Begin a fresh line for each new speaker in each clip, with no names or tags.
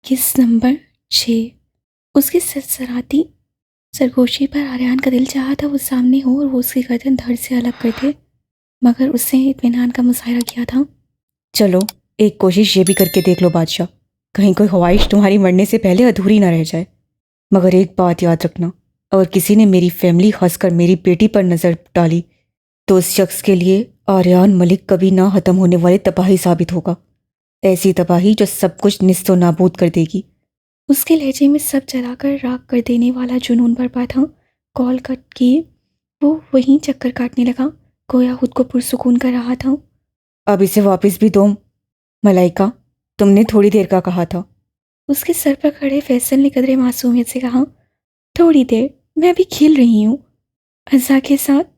किस नंबर 6। उसकी सरसराती सरगोशी पर आर्यन का दिल चाहा था वो सामने हो और वो उसकी गर्दन धड़ से अलग कर दे, मगर उसने इत्मीनान का मुजाहरा किया था।
चलो एक कोशिश ये भी करके देख लो बादशाह, कहीं कोई ख्वाहिश तुम्हारी मरने से पहले अधूरी ना रह जाए। मगर एक बात याद रखना, अगर किसी ने मेरी फैमिली खासकर मेरी बेटी पर नज़र डाली तो उस शख्स के लिए आर्यन मलिक कभी ना ख़त्म होने वाली तबाही साबित होगा। ऐसी तबाही जो सब कुछ निस्तो नाबूद कर देगी।
उसके लहजे में सब जलाकर राख कर देने वाला जुनून बरपा था। कॉल कट किए वो वहीं चक्कर काटने लगा, गोया खुद को पुरसुकून कर रहा था।
अब इसे वापस भी दो मलाइका, तुमने थोड़ी देर का कहा था।
उसके सर पर खड़े फैसल ने कदरे मासूमियत से कहा, थोड़ी देर, मैं अभी खेल रही हूँ अज़ा के साथ।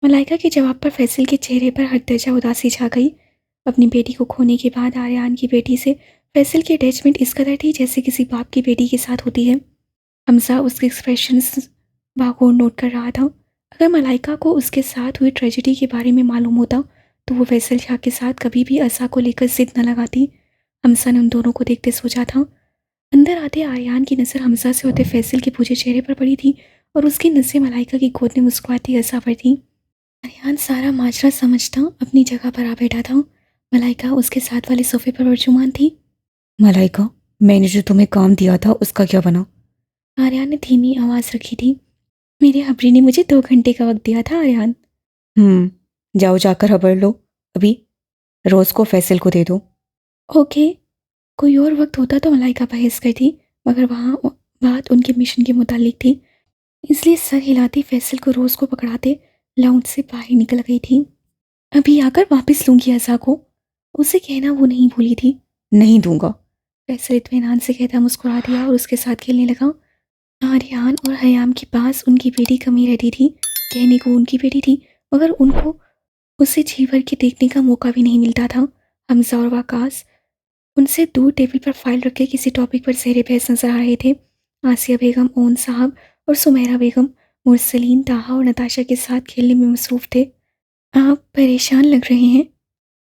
मलाइका के जवाब पर फैसल के चेहरे पर हर दर्जा उदासी छा गई। अपनी बेटी को खोने के बाद आर्यन की बेटी से फैसल की अटैचमेंट इस कदर थी जैसे किसी बाप की बेटी के साथ होती है। हमजा उसके एक्सप्रेशंस बागौर नोट कर रहा था। अगर मलाइका को उसके साथ हुई ट्रेजेडी के बारे में मालूम होता तो वो फैसल शाह के साथ कभी भी अज़ा को लेकर जिद न लगाती। हमजा ने उन दोनों को देखते सोचा था। अंदर आते आर्यन की नज़र हमजा से होते फैसल के पूछे चेहरे पर पड़ी थी और उसकी नज़रें मलाइका की गोद में मुस्कुराती अज़ा पर थी। आर्यन सारा माजरा समझता अपनी जगह पर आ बैठा था। मलाइका उसके साथ वाले सोफे पर वर्जुमान थी।
मलाइका, मैंने जो तुम्हें काम दिया था उसका क्या बना?
आर्यन ने धीमी आवाज़ रखी थी। मेरे हबरी ने मुझे 2 घंटे का वक्त दिया था आर्यन।
जाओ जाकर खबर लो, अभी रोज़ को फैसल को दे दो।
ओके। कोई और वक्त होता तो मलाइका बहस करती, मगर वहाँ बात उनके मिशन के मुतालिक थी, इसलिए सर हिलाती फैसल को रोज़ को पकड़ाते लाउंज से बाहर निकल गई थी। अभी आकर वापस लूँगी अज़ा को, उसे कहना वो नहीं भूली थी।
नहीं दूंगा।
फैसल इत्मीनान से कहता मुस्कुरा दिया और उसके साथ खेलने लगा। आर्यन और हयाम के पास उनकी बेटी कमी रहती थी। कहने को उनकी बेटी थी, मगर उनको उसे जी भर के देखने का मौका भी नहीं मिलता था। हमजा और वाकास उनसे दूर टेबल पर फाइल रखे किसी टॉपिक पर ज़ेरे बहस नजर आ रहे थे। आसिया बेगम, ओन साहब और सुमेरा बेगम मुरसलीन, ताहा और नताशा के साथ खेलने में मसरूफ़ थे। आप परेशान लग रहे हैं।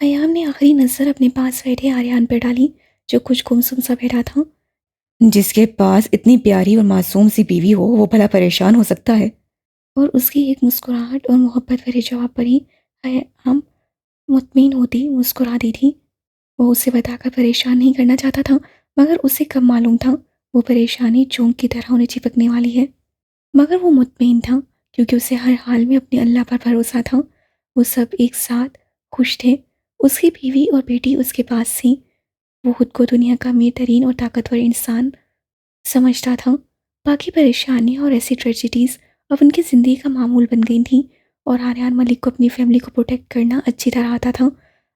अयाम ने आखिरी नज़र अपने पास बैठे आर्यन पर डाली, जो कुछ गुमसुम सा बैठा था।
जिसके पास इतनी प्यारी और मासूम सी बीवी हो वो भला परेशान हो सकता है?
और उसकी एक मुस्कुराहट और मोहब्बत भरे जवाब पर ही अयाम मुतमिन होती मुस्कुरा दी थी। वो उसे बताकर परेशान नहीं करना चाहता था, मगर उसे कब मालूम था वो परेशानी जोंक की तरह उन्हें चिपकने वाली है। मगर वो मुतमईन था, क्योंकि उसे हर हाल में अपने अल्लाह पर भरोसा था। वो सब एक साथ खुश थे। उसकी बीवी और बेटी उसके पास थी। वो खुद को दुनिया का अमीर तरीन और ताकतवर इंसान समझता था। बाकी परेशानियाँ और ऐसी ट्रेजिडीज़ अब उनकी ज़िंदगी का मामूल बन गई थी, और आर्यन मलिक को अपनी फैमिली को प्रोटेक्ट करना अच्छी तरह आता था।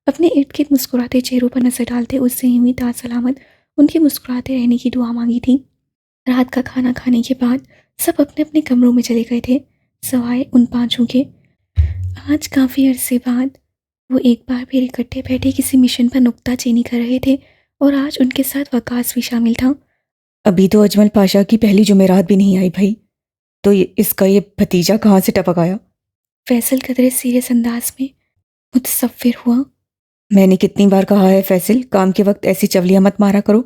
अपने इर्द गिर्द मुस्कुराते चेहरों पर नजर डालते उससे यूं ही सलामत उनके मुस्कुराते रहने की दुआ मांगी थी। रात का खाना खाने के बाद सब अपने अपने कमरों में चले गए थे, सवाए उन पांचों के। आज काफ़ी अरसे बाद वो एक बार फिर इकट्ठे बैठे किसी मिशन पर नुक्ताचीनी कर रहे थे, और आज उनके साथ वकास भी शामिल था।
अभी तो अजमल पाशा की पहली जुमेरात भी नहीं आई भाई, तो इसका ये भतीजा कहाँ से टपक आया?
फैसल कदरे सीरियस अंदाज में मुतसफ़िर हुआ।
मैंने कितनी बार कहा है फैसल, काम के वक्त ऐसी चवलियाँ मत मारा करो।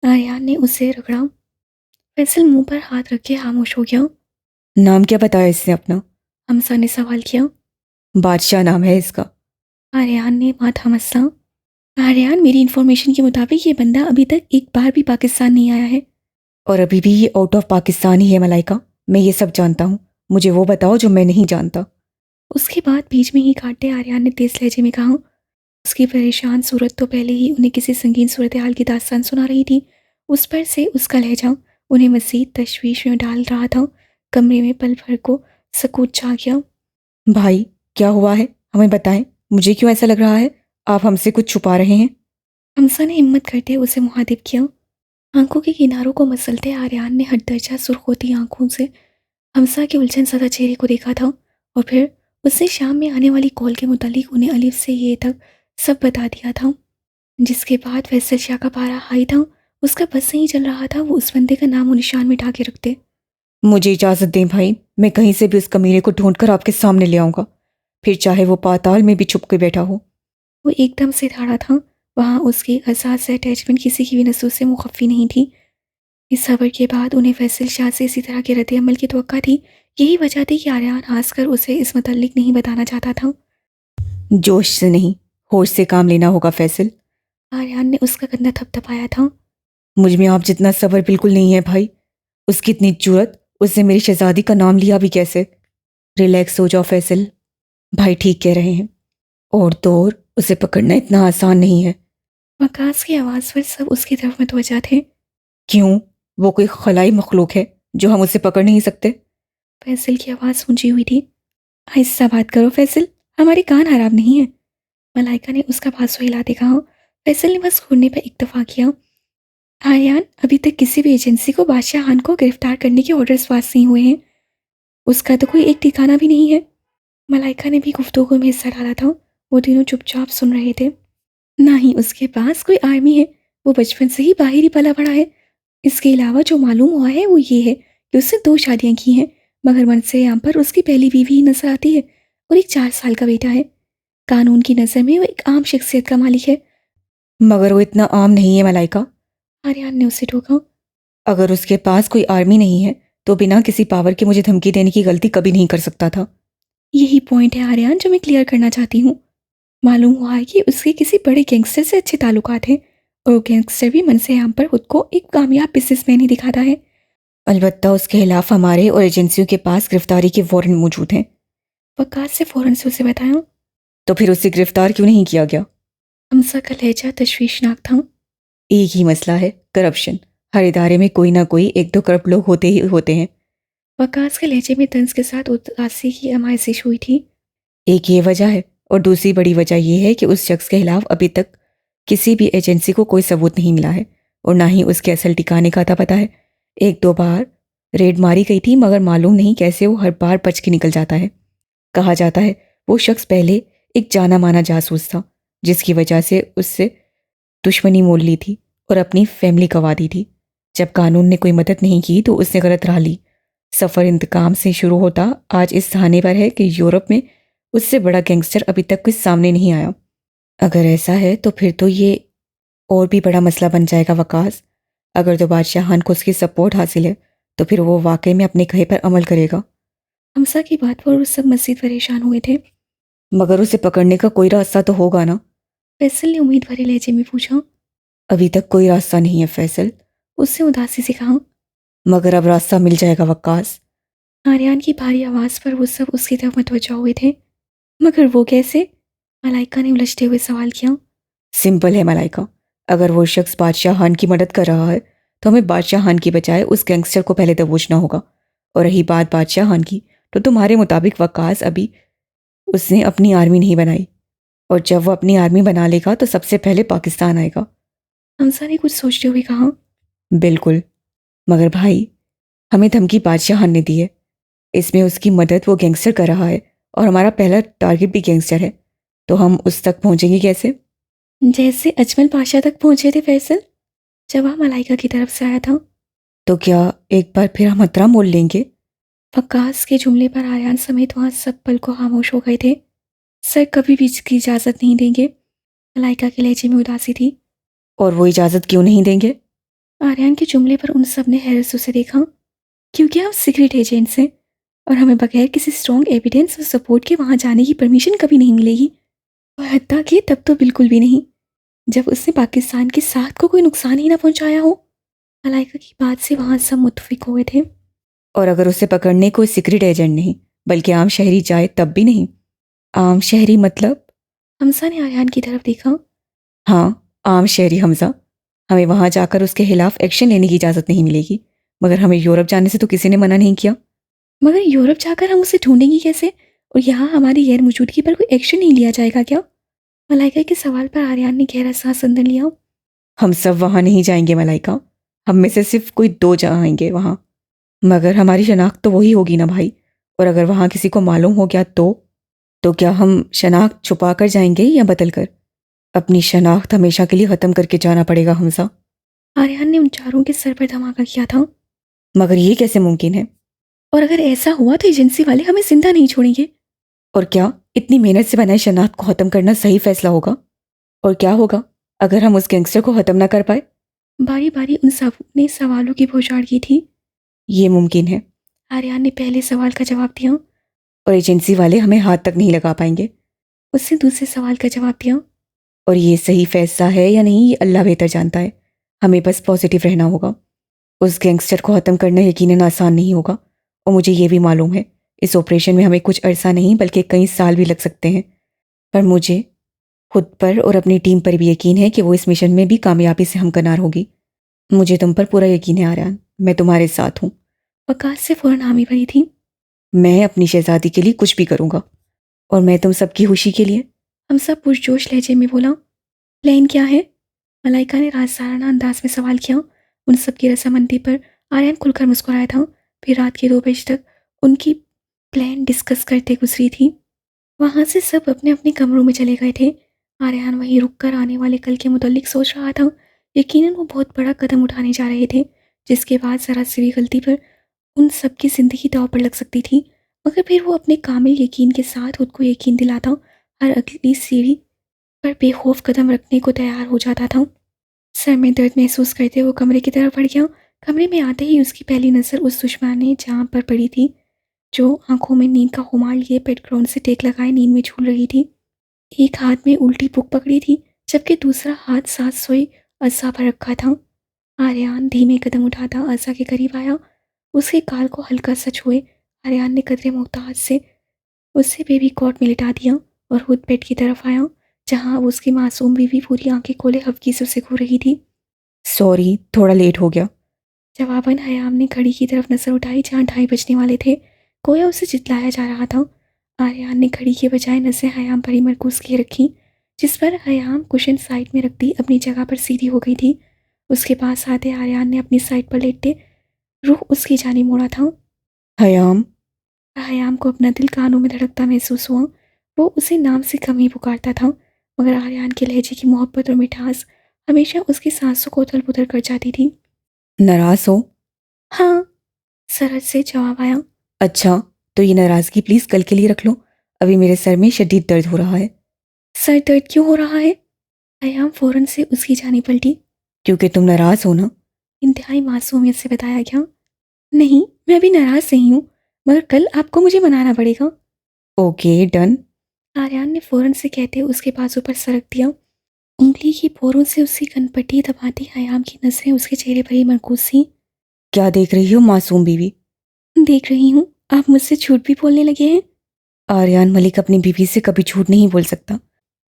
आर्यन ने उसे रगड़ा। फैसल मुंह पर हाथ रख के खामोश हो गया।
नाम क्या बताया इसने अपना?
हमसा ने सवाल किया।
बादशाह नाम है इसका।
आर्यन ने माथा मसला। आर्यन, मेरी इन्फॉर्मेशन के मुताबिक ये बंदा अभी तक एक बार भी पाकिस्तान नहीं आया है।
और अभी भी ये आउट ऑफ पाकिस्तान ही है मलाइका, मैं ये सब जानता हूँ। मुझे वो बताओ जो मैं नहीं जानता।
उसके बाद बीच में ही काटे आर्यन ने तेज लहजे में कहा। उसकी परेशान सूरत तो पहले ही उन्हें किसी संगीन सूरत हाल की दास्तान सुना रही थी, उस पर से उसका लहजा उन्हें मज़ीद तशवीश में डाल रहा था। कमरे में पल भर को सकूत छा गया।
भाई क्या हुआ है, हमें बताएं। मुझे क्यों ऐसा लग रहा है आप हमसे कुछ छुपा रहे हैं?
हमसा ने हिम्मत करते उसे मुहातिब किया। आंखों के किनारों को मसलते आर्यन ने हर दर्जा सुर्ख होती आंखों से हमसा के उलझन सदा चेहरे को देखा था, और फिर उसने शाम में आने वाली कॉल के मुतालिक उन्हें अलिफ से ये तक सब बता दिया था। जिसके बाद फैसल शाह का पारा हाई था। उसका बस नहीं चल रहा था वो उस बंदे का नाम और निशान मिटा के रखते।
मुझे इजाज़त दें भाई, मैं कहीं से भी उस कमीने को ढूंढ कर आपके सामने ले आऊँगा, फिर चाहे वो पाताल में भी छुप के बैठा हो।
वो एकदम से ठाड़ा था। वहाँ उसकी एहसास से अटैचमेंट किसी की भी नसों से मुखफ़ी नहीं थी। इस खबर के बाद उन्हें फैसल शाह से इसी तरह के रद्द-ए-अमल की तवक्का थी। यही वजह थी कि आर्यन हँसकर उसे इस मुतल्लिक नहीं बताना चाहता था।
जोश से नहीं, होश से काम लेना होगा फैसल।
आर्यन ने उसका कंधा थपथपाया था।
मुझ में आप जितना सब्र बिल्कुल नहीं है भाई। उसकी इतनी जुर्रत, उसने मेरी शहजादी का नाम लिया भी कैसे? रिलैक्स हो जाओ फैसल, भाई ठीक कह रहे हैं। और तो और उसे पकड़ना इतना आसान नहीं है।
वकास की आवाज़ पर सब उसकी तरफ मुतवज्जा थे।
क्यों? वो कोई खलाई मखलूक है जो हम उसे पकड़ नहीं सकते?
फैसल की आवाज़ ऊंची हुई थी। आहिस्ता बात करो फैसल, हमारे कान हराम नहीं है। मलाइका ने उसका बाजू हिलाते कहा। फैसल ने बस घूरने पर इक्तफा किया। आर्यन, अभी तक किसी भी एजेंसी को बादशाह खान को गिरफ्तार करने के ऑर्डर्स पास नहीं हुए हैं। उसका तो कोई एक ठिकाना भी नहीं है। मलाइका ने भी गुफ्तगू में हिस्सा डाला था। वो तीनों चुपचाप सुन रहे थे। ना ही उसके पास कोई आर्मी है, वो बचपन से ही बाहर ही पला बड़ा है। इसके अलावा जो मालूम हुआ है वो ये है कि उसने 2 शादियां की हैं, मगर मनसे-ए-आम पर उसकी पहली बीवी ही नजर आती है और एक 4 साल का बेटा है। कानून की नज़र में वो एक आम शख्सियत का मालिक है।
मगर वो इतना आम नहीं है मलाइका।
आर्यन ने उसे टोका।
अगर उसके पास कोई आर्मी नहीं है तो बिना किसी पावर के मुझे धमकी देने की गलती कभी नहीं कर सकता था।
यही पॉइंट है आर्यन जो मैं क्लियर करना चाहती हूँ। मालूम हुआ है कि उसके किसी बड़े गैंगस्टर से अच्छे ताल्लुकात हैं और वो गैंगस्टर भी मनसे-ए-आम पर खुद को एक कामयाब बिजनेसमैन ही दिखाता है।
अलबत्ता उसके खिलाफ हमारे और एजेंसियों के पास गिरफ्तारी के वारंट मौजूद हैं।
वकास से फौरन से उसे बताया।
तो फिर उसे गिरफ्तार क्यों नहीं किया गया?
हमजा का लहजा तशवीशनाक था।
एक ही मसला है, करप्शन। हर इदारे में कोई ना कोई एक दो करप्ट लोग होते ही होते हैं।
वकास के लहजे में तंज के साथ उदासी की आमाइश हुई थी।
एक ये वजह है और दूसरी बड़ी वजह यह है कि उस शख्स के खिलाफ अभी तक किसी भी एजेंसी को कोई सबूत नहीं मिला है और ना ही उसके असल ठिकाने का था पता है। 1-2 बार रेड मारी गई थी मगर मालूम नहीं कैसे वो हर बार बच के निकल जाता है। कहा जाता है वो शख्स पहले एक जाना माना जासूस था जिसकी वजह से उससे दुश्मनी मोल ली थी और अपनी फैमिली गंवा दी थी। जब कानून ने कोई मदद नहीं की तो उसने गलत राह ली। सफ़र इंतकाम से शुरू होता आज इस थाने पर है कि यूरोप में उससे बड़ा गैंगस्टर अभी तक कुछ सामने नहीं आया। अगर ऐसा है तो फिर तो ये और भी बड़ा मसला बन जाएगा वकास। अगर तो बादशाह खान को उसकी सपोर्ट हासिल है तो फिर वो वाकई में अपने कहे पर अमल करेगा।
हमजा की बात पर सब मज़ीद परेशान हुए थे।
मगर उसे पकड़ने का कोई रास्ता तो होगा ना?
फैसल ने उम्मीद भरे लहजे में पूछा।
अभी तक कोई रास्ता नहीं है फैसल।
उससे उदासी से कहा।
मगर अब रास्ता मिल जाएगा वकास।
आर्यन की भारी आवाज़ पर वो सब उसकी तरफ मुतवज्जा हुए थे। मगर वो कैसे? मलाइका ने उलझते हुए सवाल किया।
सिंपल है मलाइका। अगर वो शख्स बादशाह खान की मदद कर रहा है तो हमें बादशाह खान की बजाय उस गैंगस्टर को पहले दबोचना होगा। और रही बात बादशाह खान की तो तुम्हारे मुताबिक वकास अभी उसने अपनी आर्मी नहीं बनाई और जब वो अपनी आर्मी बना लेगा तो सबसे पहले पाकिस्तान आएगा।
हमजा ने कुछ सोचते हुए कहा।
बिल्कुल। मगर भाई हमें धमकी बादशाह खान ने दी है। इसमें उसकी मदद वो गैंगस्टर कर रहा है और हमारा पहला टारगेट भी गैंगस्टर है। तो हम उस तक पहुंचेंगे कैसे?
जैसे अजमल पाशा तक पहुंचे थे फैसल। जवाब मलाइका की तरफ से आया था।
तो क्या एक बार फिर हम हतरा मोल लेंगे?
वकास के जुमले पर आर्यन समेत वहाँ सब पल को खामोश हो गए थे। सर कभी भी इसकी इजाज़त नहीं देंगे। मलाइका के लहजे में उदासी थी।
और वो इजाज़त क्यों नहीं देंगे?
आर्यन के जुमले पर उन सब ने हैरत से उसे देखा। क्योंकि हम सीक्रेट एजेंट्स हैं और हमें बगैर किसी स्ट्रॉन्ग एविडेंस और सपोर्ट के वहाँ जाने की परमिशन कभी नहीं मिलेगी। और हत्ता कि तब तो बिल्कुल भी नहीं जब उसने पाकिस्तान के साथ को कोई नुकसान ही ना पहुंचाया हो। मलाइका की बात से वहाँ सब मुत्तफिक हुए थे।
और अगर उसे पकड़ने कोई सीक्रेट एजेंट नहीं बल्कि आम शहरी जाए तब भी नहीं? आम शहरी मतलब?
हमजा ने आर्यन की तरफ देखा।
हाँ, आम शहरी हमजा। हमें वहाँ जाकर उसके खिलाफ एक्शन लेने की इजाज़त नहीं मिलेगी मगर हमें यूरोप जाने से तो किसी ने मना नहीं किया।
मगर यूरोप जाकर हम उसे ढूंढेंगे कैसे और यहाँ हमारी गैर मौजूदगी पर कोई एक्शन नहीं लिया जाएगा क्या? मलाइका के सवाल पर आर्यन ने गहरा सांस अंदर लिया।
हम सब वहाँ नहीं जाएंगे मलाइका। हम में से सिर्फ कोई 2 जाएंगे वहाँ। मगर हमारी शनाख्त तो वही होगी ना भाई। और अगर वहाँ किसी को मालूम हो गया तो क्या हम शनाख्त छुपा कर जाएंगे या बदल कर? अपनी शनाख्त हमेशा के लिए ख़त्म करके जाना पड़ेगा हमसा।
आर्यन ने उन चारों के सर पर धमाका किया था।
मगर ये कैसे मुमकिन है?
और अगर ऐसा हुआ तो एजेंसी वाले हमें जिंदा नहीं छोड़ेंगे।
और क्या इतनी मेहनत से बनाई शनाख्त को ख़त्म करना सही फैसला होगा? और क्या होगा अगर हम उस गैंगस्टर को ख़त्म ना कर पाए?
बारी बारी उन सब ने सवालों की बौछार की थी।
ये मुमकिन है।
आर्यन ने पहले सवाल का जवाब दिया।
और एजेंसी वाले हमें हाथ तक नहीं लगा पाएंगे।
उसने दूसरे सवाल का जवाब दिया।
और ये सही फैसला है या नहीं, ये अल्लाह बेहतर जानता है। हमें बस पॉजिटिव रहना होगा। उस गैंगस्टर को ख़त्म करना यकीनन आसान नहीं होगा, और मुझे ये भी मालूम है इस ऑपरेशन में हमें कुछ अरसा नहीं बल्कि कई साल भी लग सकते हैं। पर मुझे खुद पर और अपनी टीम पर भी यकीन है कि वो इस मिशन में भी कामयाबी से हमकनार होगी। मुझे तुम पर पूरा यकीन है आर्यन, मैं तुम्हारे साथ हूँ।
वकास से फौरन हामी भरी थी।
मैं अपनी शहजादी के लिए कुछ भी करूँगा, और मैं तुम सबकी खुशी के लिए।
हम सब पुरजोश लहजे में बोला। प्लान क्या है? मलाइका ने राजसाराना अंदाज में सवाल किया। उन सब की रजामंदी पर आर्यन खुलकर मुस्कुराया था। फिर रात के 2 बजे तक उनकी प्लान डिस्कस करते गुजरी थी। वहाँ से सब अपने अपने कमरों में चले गए थे। आर्यन वहीं रुककर आने वाले कल के मुतल्लिक सोच रहा था। यकीनन वो बहुत बड़ा कदम उठाने जा रहे थे, जिसके बाद ज़रा सी भी गलती पर उन सब की ज़िंदगी दांव पर लग सकती थी। मगर फिर वो अपने कामिल यकीन के साथ खुद को यकीन दिलाता, हर अगली सीढ़ी पर बेखौफ कदम रखने को तैयार हो जाता था। सर में दर्द महसूस करते वो कमरे की तरफ बढ़ गया। कमरे में आते ही उसकी पहली नज़र उस दुश्मन जहाँ पर पड़ी थी, जो आंखों में नींद का खुमार लिए बेडग्राउंड से टेक लगाए नींद में झूल रही थी। एक हाथ में उल्टी बुक पकड़ी थी, जबकि दूसरा हाथ साथ सोई असा पर रखा था। आर्यन धीमे कदम उठाता असा के करीब आया। उसके गाल को हल्का सा छुए आर्यन ने कदरे मोहताज से उसे बेबी कॉट में लिटा दिया और खुद बेड की तरफ आया, जहाँ उसकी मासूम बीवी पूरी आंखें खोले हल्की से उसे घूर रही थी।
सॉरी, थोड़ा लेट हो गया।
जवाबन हयाम ने घड़ी की तरफ नजर उठाई, जहाँ 2:30 बजने वाले थे। गोया उसे जितलाया जा रहा था। आर्यन ने घड़ी के बजाय नजरें हयाम पर ही मरकूज किए रखी, जिस पर हयाम कुशन साइड में रखती अपनी जगह पर सीधी हो गई थी। उसके पास आते आर्यन ने अपनी साइड पर लेटते रुख उसकी जानी मोड़ा था।
हयाम।
हयाम को अपना दिल कानों में धड़कता महसूस हुआ। वो उसे नाम से कम ही पुकारता था, मगर आर्यन के लहजे की मोहब्बत और मिठास हमेशा उसकी सांसों को उथल पुथल कर जाती थी।
नाराज हो?
हाँ, सरहद से जवाब आया।
अच्छा, तो ये नाराज़गी प्लीज़ कल के लिए रख लो। अभी मेरे सर में शदीद दर्द हो रहा है।
सर दर्द क्यों हो रहा है? हयाम फौरन से उसकी जानी पलटी।
क्योंकि तुम नाराज़ हो ना।
इंतहाई मासूमियत से बताया गया। नहीं, मैं अभी नाराज नहीं हूँ, मगर कल आपको मुझे मनाना पड़ेगा।
Okay done.
आर्यन ने फौरन से कहते उसके बाजू पर सरक दिया। उंगली की पोरों से उसकी कनपट्टी दबाती हयाम की नजरें उसके चेहरे पर ही मरकूज थी।
क्या देख रही हो मासूम बीवी?
देख रही हूँ, आप मुझसे झूठ भी बोलने लगे हैं।
आर्यन मलिक अपनी बीवी से कभी झूठ नहीं बोल सकता,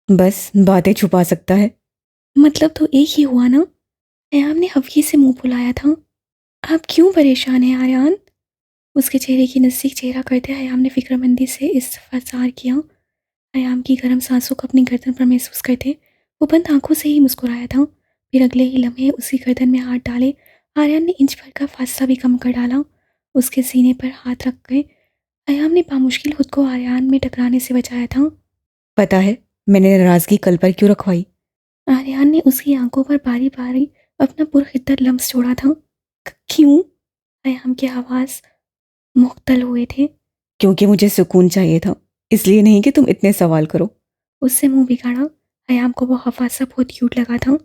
बस बातें छुपा सकता है।
मतलब तो एक ही हुआ ना? हयाम ने हल्की से मुंह फुलाया था। आप क्यों परेशान हैं आर्यन? उसके चेहरे की नज़दीक चेहरा करते हयाम ने फिक्रमंदी से इस्तफसार किया। हयाम की गर्म सांसों को अपनी गर्दन पर महसूस करते वो बंद आंखों से ही मुस्कुराया था। फिर अगले ही लम्हे उसकी गर्दन में हाथ डाले आर्यन ने इंच भर का फासला भी कम कर डाला। उसके सीने पर हाथ रख गए हयाम ने बामुश्किल खुद को आर्यन में टकराने से बचाया था।
पता है मैंने नाराज़गी कल पर क्यों रखवाई?
आर्यन ने उसकी आंखों पर बारी बारी अपना पुरखिद्दत लम्स छोड़ा था। क्यों? हयाम के आवाज़ मुख्तल हुए थे।
क्योंकि मुझे सुकून चाहिए था, इसलिए नहीं कि तुम इतने सवाल करो।
उससे मुंह बिगाड़ा। हयाम को वो हवासा बहुत क्यूट लगा था।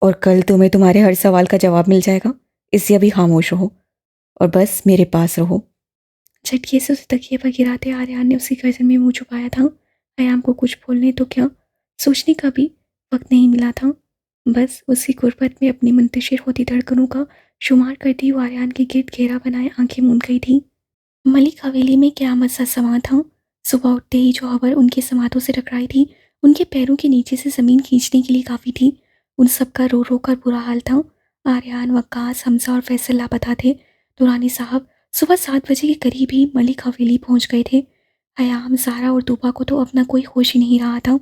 और कल तुम्हें तुम्हारे हर सवाल का जवाब मिल जाएगा, इसलिए अभी खामोश रहो और बस मेरे पास रहो।
झटके से उसे तकिए पर गिराते आर्यन ने उसकी गर्दन में मुंह छुपाया था। हयाम को कुछ बोलने तो क्या, सोचने का भी वक्त नहीं मिला था। बस उसकी गुर्बत में अपनी मुंतशिर होती धड़कनों का शुमार करती हुई आर्यन के गिर्द घेरा बनाए आंखें मूंद गई थी। मलिक हवेली में क़यामत सा समा था। सुबह उठते ही जो खबर उनके समातों से टकराई थी, उनके पैरों के नीचे से ज़मीन खींचने के लिए काफ़ी थी। उन सब का रो रो कर बुरा हाल था। आर्यन, वक्कास, हमजा और फैसल लापता थे। दुरानी साहब सुबह 7 बजे के करीब ही मलिक हवेली पहुंच गए थे। हयाम, ज़ारा और दूबा को तो अपना कोई होश ही नहीं रहा था।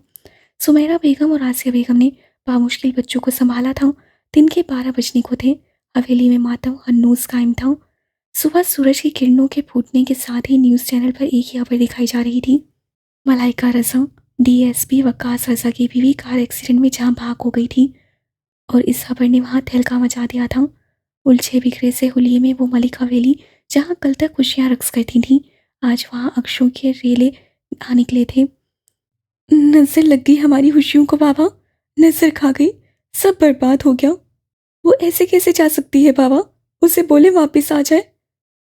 सुमैरा बेगम और आसिया बेगम ने बामुश्किल बच्चों को संभाला था। दिन के 12 बजने को थे। हवेली में मातम हन्नूस कायम था। सुबह सूरज की किरणों के फूटने के साथ ही न्यूज़ चैनल पर एक ही खबर दिखाई जा रही थी। मलाइका रज़ा, डीएसपी वक्कास रज़ा की बीवी कार एक्सीडेंट में जहां भाग हो गई थी, और इस खबर ने वहां तहलका मचा दिया था। उलझे बिखरे से हुलिये में वो मलिक हवेली, जहां कल तक खुशियां रक्स करती थीं, आज वहां अक्षों के रेले आ निकले थे। नजर लग गई हमारी खुशियों को बाबा, नजर खा गई। सब बर्बाद हो गया। वो ऐसे कैसे जा सकती है बाबा? उसे बोले वापस आ जाए।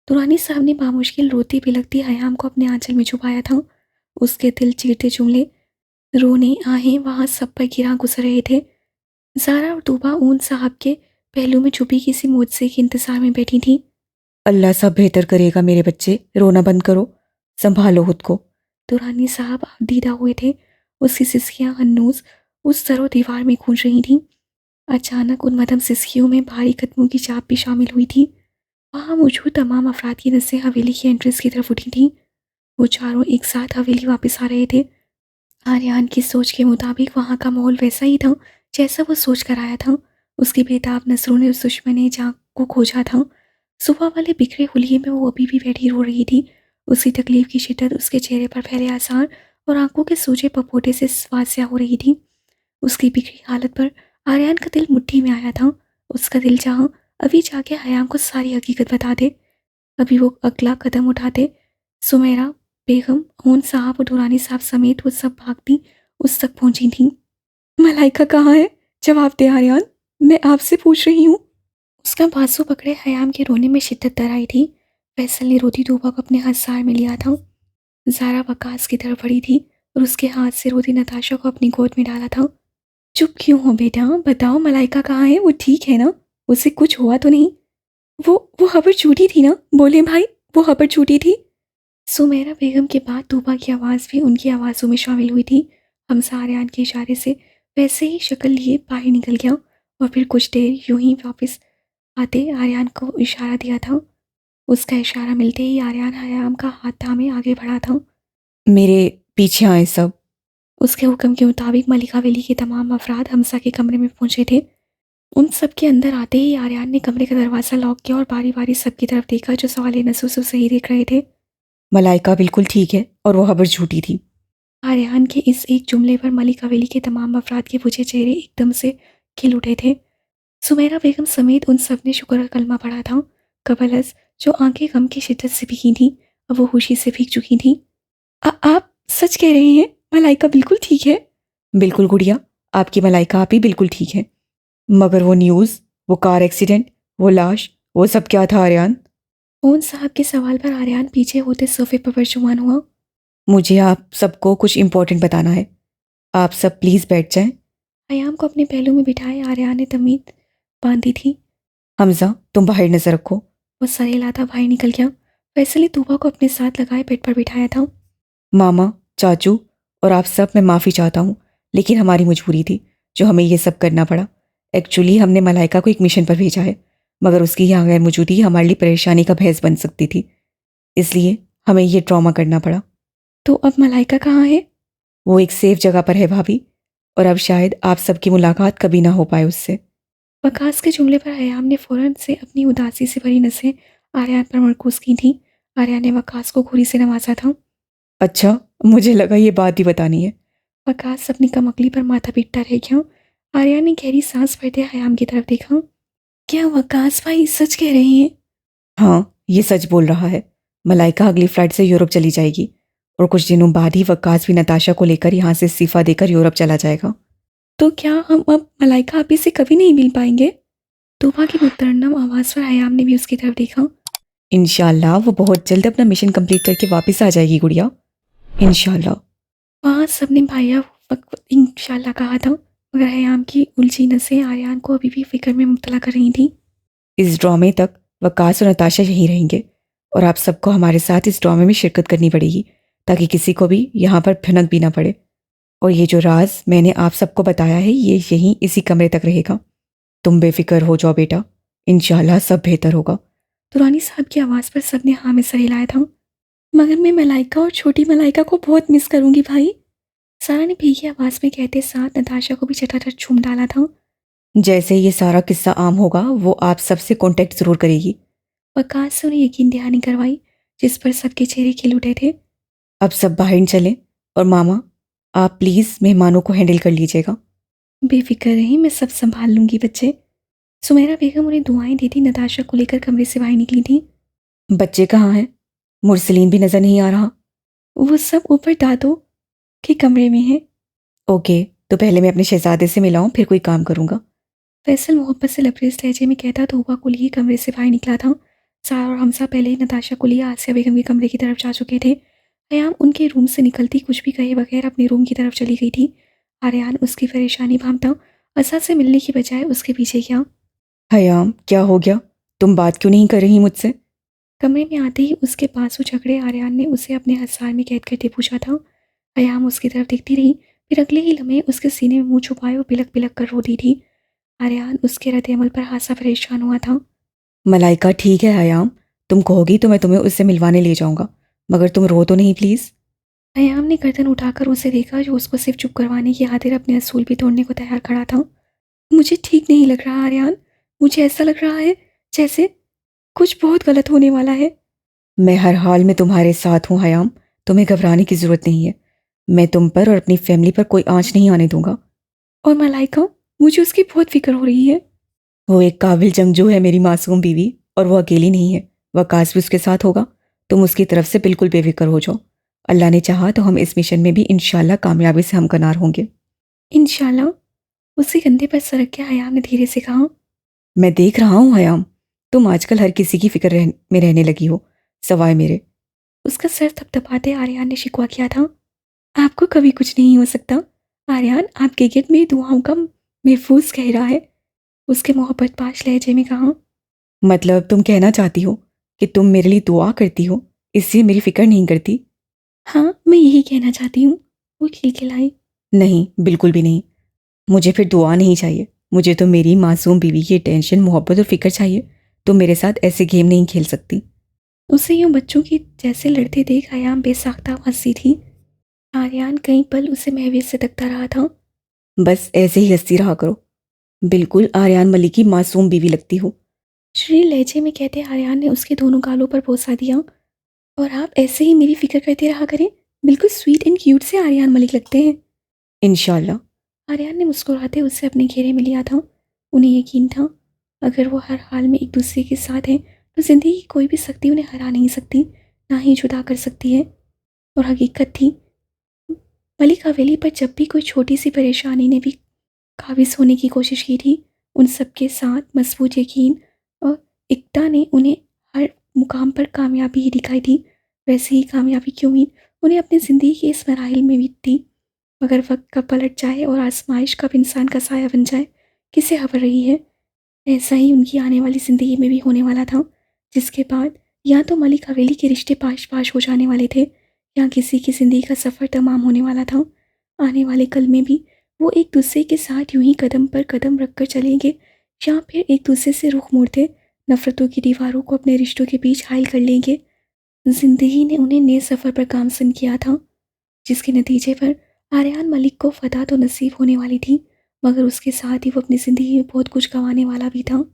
दुरानी साहब ने बामुश्किल रोती बिलखती हयाम को अपने आंचल में छुपाया था। उसके दिल चीरते जुमले, रोने आहें वहाँ सब पर गिरा गुजर रहे थे। ज़ारा और तूबा ऊन साहब के पहलू में छुपी किसी मोज़े के इंतज़ार में बैठी थी।
अल्लाह सब बेहतर करेगा मेरे बच्चे, रोना बंद करो, संभालो खुद को।
दुरानी साहब दीदा हुए थे। उसकी सिसकियाँ हन्नूस उस सरो दीवार में गूंज रही थीं। अचानक उन मदम सिसकियों में भारी कदमों की चाप भी शामिल हुई थी। वहाँ मौजूद तमाम अफराद की नसें हवेली की एंट्रेंस की तरफ उठी थीं। वो चारों एक साथ हवेली वापस आ रहे थे। आर्यान की सोच के मुताबिक वहाँ का माहौल वैसा ही था जैसा वो सोच कर आया था। उसकी बेताब नज़रों ने उस दुश्मन जान को खोजा था। सुबह वाले बिखरे हुलिये में वो अभी भी बैठी रो रही थी। उसकी तकलीफ की शिद्दत, उसके चेहरे पर फैले आसार और आंखों के सूजे पपोटे से वासिया हो रही थी। उसकी बिखरी हालत पर आर्यान का दिल मुट्ठी में आया था। उसका दिल चाहा अभी जाके हयाम को सारी हकीकत बता दे। अभी वो अगला कदम उठाते। सुमेरा बेगम, ओन साहब और दुरानी साहब समेत वो सब भागती उस तक पहुंची थीं। मलाइका कहाँ है? जवाब दे आर्यान, मैं आपसे पूछ रही हूँ। उसका बाजू पकड़े हयाम के रोने में शिद्दत दर आई थी। फैसल ने रोती तूबा को अपने हंसार में लिया था। ज़ारा वकास की तरफ बढ़ी थी और उसके हाथ से रोती नताशा को अपनी गोद में डाला था। चुप क्यों हो बेटा? बताओ मलाइका कहाँ है? वो ठीक है ना? उसे कुछ हुआ तो नहीं? वो खबर झूठी थी ना? बोले भाई, वो खबर झूठी थी। सुमेरा बेगम के बाद तूबा की आवाज़ भी उनकी आवाज़ों में शामिल हुई थी। हमजा आर्यान के इशारे से वैसे ही शक्ल लिए बाहर निकल गया और फिर कुछ देर यूं ही वापस आते आर्यान को इशारा दिया था। उसका इशारा मिलते ही आर्यान हयाम का हाथ थामे आगे बढ़ा था।
मेरे पीछे आए सब।
उसके हुक्म के मुताबिक मलिका वली के तमाम अफराद हमजा के कमरे में पहुंचे थे। उन सब के अंदर आते ही आर्यान ने कमरे का दरवाज़ा लॉक किया और बारी बारी सबकी तरफ देखा जो सवाले नजरों से सही देख रहे थे।
मलाइका बिल्कुल ठीक है और वो खबर झूठी थी।
आर्यान के इस एक जुमले पर मलिक हवेली के तमाम अफराद के बुझे चेहरे एकदम से खिल उठे थे। सुमेरा बेगम समेत उन सब ने शुक्र का कलमा पढ़ा था। कबलस जो आंखें गम की शिद्दत से भीगी थीं, अब वो खुशी से भीग चुकी थीं। आप सच कह रहे हैं? मलाइका बिल्कुल ठीक है?
बिल्कुल गुड़िया, आपकी मलाइका आप ही बिल्कुल ठीक है। मगर वो न्यूज़, वो कार एक्सीडेंट, वो लाश, वो सब क्या था आर्यान?
ओन साहब के सवाल पर आर्यान पीछे होते सोफे पर परचुमान हुआ।
मुझे आप सबको कुछ इम्पोर्टेंट बताना है। आप सब प्लीज़ बैठ जाएं।
हयाम को अपने पहलू में बिठाए आर्यान ने तमीद बांधी थी।
हमजा, तुम बाहर नजर रखो।
वो सरे लाता बाहर निकल गया। फैसल ने तूबा को अपने साथ लगाए बेड पर बिठाया था।
मामा, चाचू और आप सब, मैं माफ़ी चाहता हूँ, लेकिन हमारी मजबूरी थी जो हमें ये सब करना पड़ा। एक्चुअली हमने मलाइका को एक मिशन पर भेजा है, मगर उसकी यहाँ गैर मौजूदगी हमारे लिए परेशानी का भैंस बन सकती थी, इसलिए हमें ये ड्रामा करना पड़ा।
तो अब मलाइका कहाँ है?
वो एक सेफ जगह पर है भाभी, और अब शायद आप सबकी मुलाकात कभी ना हो पाए उससे।
वकास के जुमले पर हयाम ने फौरन से अपनी उदासी से भरी नसें आर्यान पर मरकूज की थीं। आर्यान ने वकास को घूरी से नवाजा था।
अच्छा, मुझे लगा ये बात ही बतानी है।
वकास अपनी कमकली पर माथा पीटता रह गया। आर्यान ने गहरी सांस भरते हयाम की तरफ देखा। क्या वकास भाई सच कह रहे हैं?
हाँ, ये सच बोल रहा है। मलाइका अगली फ्लाइट से यूरोप चली जाएगी और कुछ दिनों बाद ही वकास भी नताशा को लेकर यहाँ से इस्तीफा देकर यूरोप चला जाएगा।
तो क्या हम अब मलाइका आपी से कभी नहीं मिल पाएंगे? तोबा की मुतरन्नम आवाज़ पर हयाम ने भी उसकी तरफ देखा।
इंशाल्लाह वो बहुत जल्द अपना मिशन कंप्लीट करके वापस आ जाएगी गुड़िया, इंशाल्लाह।
वहाँ सबने भाइया वक्त इंशाल्लाह कहा था, मगर हयाम की उलझी नसें आर्यान को अभी भी फिक्र में मुब्तला कर रही थीं।
इस ड्रामे तक वकास और नताशा यहीं रहेंगे और आप सबको हमारे साथ इस ड्रामे में शिरकत करनी पड़ेगी ताकि किसी को भी यहाँ पर भनक भी ना पड़े। और ये जो राज मैंने आप सबको बताया है ये यहीं इसी कमरे तक रहेगा। तुम बेफिक्र हो जाओ बेटा, इंशाल्लाह सब बेहतर होगा।
दुरानी साहब की आवाज़ पर सबने हाँ में सर हिलाया था। मगर मैं मलाइका और छोटी मलाइका को बहुत मिस करूंगी भाई। सारा ने भीगी आवाज़ में कहते साथ नताशा को भी चटाचट झूम डाला था।
जैसे ये सारा किस्सा आम होगा वो आप सबसे कांटेक्ट ज़रूर करेगी।
वकास से उन्हें यकीन दहानी करवाई, जिस पर सबके चेहरे खिल उठे थे।
अब सब बाहर चलें और मामा, आप प्लीज़ मेहमानों को हैंडल कर लीजिएगा।
बेफिक्र रही, मैं सब संभाल लूंगी बच्चे। सुमेरा बेगम उन्हें दुआएं देती नताशा को लेकर कमरे से बाहर निकली थी।
बच्चे कहाँ हैं? मुरसलीन भी नज़र नहीं आ रहा।
वो सब ऊपर दादो के कमरे में है।
ओके, तो पहले मैं अपने शहजादे से मिलाऊं फिर कोई काम करूँगा।
फैसल मोहब्बत से लबरेज लहजे में कहता तो हुआ कुली कमरे से बाहर निकला था। सारा और हमसा पहले ही नताशा कुली आसिया बेगम के कमरे की तरफ जा चुके थे। हयाम उनके रूम से निकलती कुछ भी कहे बगैर अपने रूम की तरफ चली गई थी। आर्यान उसकी परेशानी भांपता असद से मिलने की बजाय उसके पीछे गया।
हयाम, क्या हो गया? तुम बात क्यों नहीं कर रही मुझसे?
कमरे में आते ही उसके पास झगड़े आर्यान ने उसे अपने हसार में कैद करके पूछा था। हयाम उसकी तरफ देखती रही, फिर अगले ही लम्हे उसके सीने में मुंह छुपाए और बिलक बिलक कर रो दी थी। आर्यान उसके रद्द-ए-अमल पर हासा परेशान हुआ था।
मलाइका, ठीक है हयाम, तुम कहोगी तो मैं तुम्हें उससे मिलवाने ले जाऊंगा, मगर तुम रो तो नहीं प्लीज।
हयाम ने गर्दन उठाकर उसे देखा जो उसको सिर्फ चुप करवाने की खातिर अपने असूल भी तोड़ने को तैयार खड़ा था। मुझे ठीक नहीं लग रहा आर्यान, मुझे ऐसा लग रहा है जैसे कुछ बहुत गलत होने वाला है।
मैं हर हाल में तुम्हारे साथ हूँ हयाम, तुम्हें घबराने की जरूरत नहीं है। मैं तुम पर और अपनी फैमिली पर कोई आंच नहीं आने दूंगा।
और मलाइका, मुझे उसकी बहुत फिक्र हो रही है।
वो एक काबिल जंगजू है मेरी मासूम बीवी, और वो अकेली नहीं है, वकास भी उसके साथ होगा। तुम उसकी तरफ से बिल्कुल बेफिक्र हो जाओ। अल्लाह ने चाहा तो हम इस मिशन में भी इंशाल्लाह कामयाबी से हमकनार होंगे।
इंशाल्लाह। उसके कंधे पर सरक के हयाम ने धीरे से कहा।
मैं देख रहा हूँ हयाम, तुम आजकल हर किसी की में रहने लगी हो, सवाए मेरे।
उसका सर थपथपाते आर्यान ने शिकवा किया था। आपको कभी कुछ नहीं हो सकता आर्यान, आपके गिर्द मेरी दुआओं का महफूज कह रहा है। उसके मोहब्बत पाश लहजे में कहा।
मतलब तुम कहना चाहती हो कि तुम मेरे लिए दुआ करती हो, इसलिए मेरी फिक्र नहीं करती?
हाँ, मैं यही कहना चाहती हूँ। वो खिलखिलाई।
नहीं, बिल्कुल भी नहीं। मुझे फिर दुआ नहीं चाहिए, मुझे तो मेरी मासूम बीवी की टेंशन, मोहब्बत और फिक्र चाहिए। तुम मेरे साथ ऐसे गेम नहीं खेल सकती।
उसे यूं बच्चों की जैसे लड़ते देख आयाम बेसाख्ता हंसी थी। आर्यान कई पल उसे महवे से तकता रहा था।
बस ऐसे ही हंसती रहा करो, बिल्कुल आर्यान मलिक की मासूम बीवी लगती हो।
श्री लहजे में कहते आर्यान ने उसके दोनों गालों पर बोसा दिया। और आप ऐसे ही मेरी फिक्र करते रहा करें, बिल्कुल स्वीट एंड क्यूट से आर्यान मलिक लगते हैं।
इंशाल्लाह।
आर्यान ने मुस्कुराते उससे अपने घेरे में लिया था। उन्हें यकीन था अगर वो हर हाल में एक दूसरे के साथ हैं तो ज़िंदगी की कोई भी शक्ति उन्हें हरा नहीं सकती, ना ही जुदा कर सकती है। और हकीकत थी, मलिक हवेली पर जब भी कोई छोटी सी परेशानी ने भी काबिज होने की कोशिश की थी, उन सबके साथ मजबूत यकीन और एकता ने उन्हें हर मुकाम पर कामयाबी ही दिखाई थी। वैसे ही कामयाबी की उम्मीद उन्हें अपनी ज़िंदगी के इस मराहिल में भी थी। मगर वक्त कब पलट जाए और आजमाइश कब इंसान का साया बन जाए, किसे खबर रही है। ऐसा ही उनकी आने वाली ज़िंदगी में भी होने वाला था, जिसके बाद या तो मलिक हवेली के रिश्ते पाश पाश हो जाने वाले थे, या किसी की ज़िंदगी का सफ़र तमाम होने वाला था। आने वाले कल में भी वो एक दूसरे के साथ यूं ही कदम पर कदम रख कर चलेंगे, या फिर एक दूसरे से रुख मोड़ते नफ़रतों की दीवारों को अपने रिश्तों के बीच हाइल कर लेंगे। ज़िंदगी ने उन्हें नए सफ़र पर गामज़न किया था, जिसके नतीजे पर आर्यान मलिक को फ़तह तो नसीब होने वाली थी, मगर उसके साथ ही वो अपनी ज़िंदगी में बहुत कुछ गंवाने वाला भी था।